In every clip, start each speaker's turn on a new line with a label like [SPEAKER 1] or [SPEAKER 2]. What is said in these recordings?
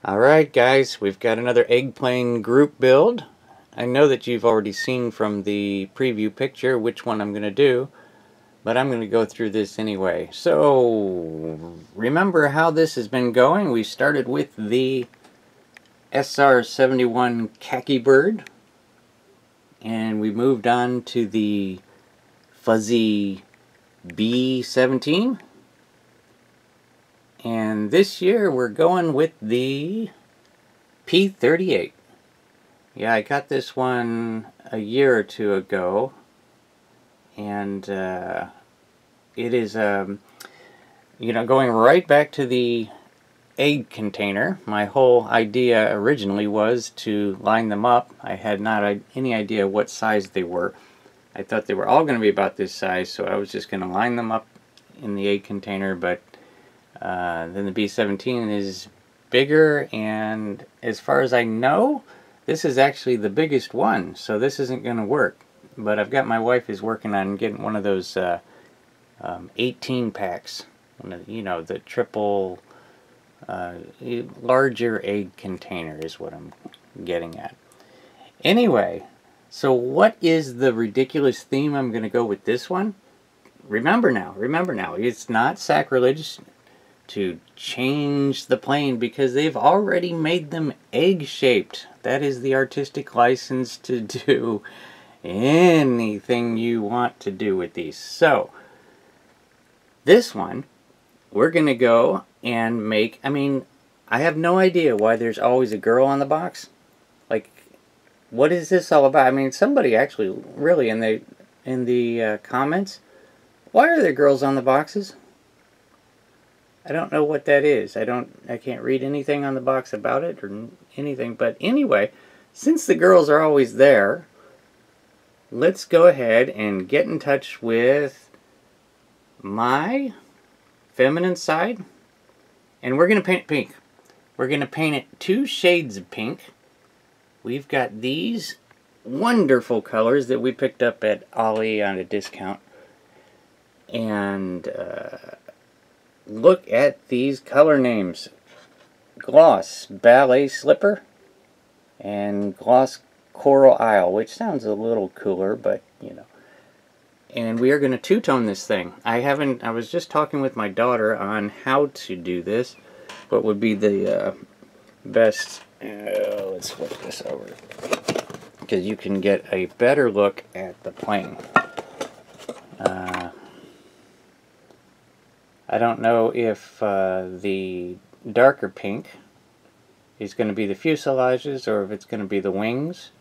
[SPEAKER 1] Alright guys, we've got another Eggplane group build. I know that you've already seen from the preview picture which one I'm going to do, but I'm going to go through this anyway. So, remember how this has been going? We started with the SR-71 Khaki Bird, and we moved on to the fuzzy B-17. And this year we're going with the P-38. Yeah, I got this one a year or two ago, and it is, going right back to the egg container. My whole idea originally was to line them up. I had not any idea what size they were. I thought they were all going to be about this size, so I was just going to line them up in the egg container, but then the B-17 is bigger, and as far as I know, this is actually the biggest one, so this isn't going to work. But I've got my wife is working on getting one of those 18 packs, the triple larger egg container is what I'm getting at. Anyway, so what is the ridiculous theme I'm going to go with this one? Remember now, it's not sacrilegious to change the plane because they've already made them egg-shaped. That is the artistic license to do anything you want to do with these. So, this one, we're going to go and make, I have no idea why there's always a girl on the box. Like, what is this all about? Somebody actually, really, in the comments, why are there girls on the boxes? I don't know what that is. I can't read anything on the box about it or anything. But anyway, since the girls are always there, let's go ahead and get in touch with my feminine side. And we're going to paint it pink. We're going to paint it 2 shades of pink. We've got these wonderful colors that we picked up at Ollie on a discount. And look at these color names. Gloss Ballet Slipper and Gloss Coral Isle, which sounds a little cooler, but And we are going to two-tone this thing. I was just talking with my daughter on how to do this. What would be the best... let's flip this over, because you can get a better look at the plane. I don't know if the darker pink is going to be the fuselages or if it's going to be the wings.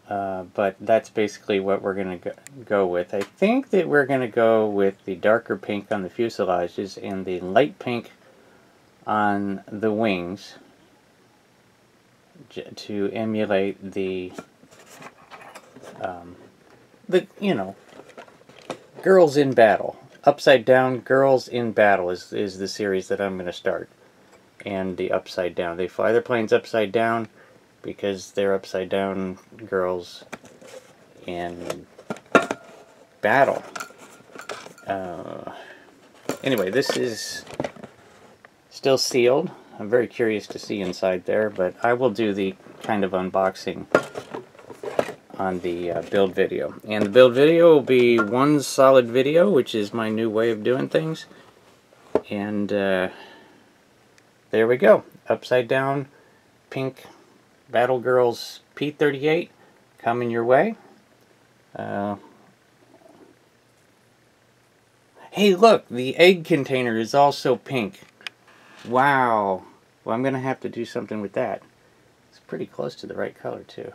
[SPEAKER 1] But that's basically what we're going to go with. I think that we're going to go with the darker pink on the fuselages and the light pink on the wings to emulate the Girls in Battle. Upside Down Girls in Battle is the series that I'm going to start. And the upside down. They fly their planes upside down because they're upside down girls in battle. Anyway, this is still sealed. I'm very curious to see inside there, but I will do the kind of unboxing on the build video. And the build video will be one solid video, which is my new way of doing things. And there we go. Upside down pink Battle Girls P-38 coming your way. Hey, look, the egg container is also pink. Wow. Well, I'm going to have to do something with that. It's pretty close to the right color, too.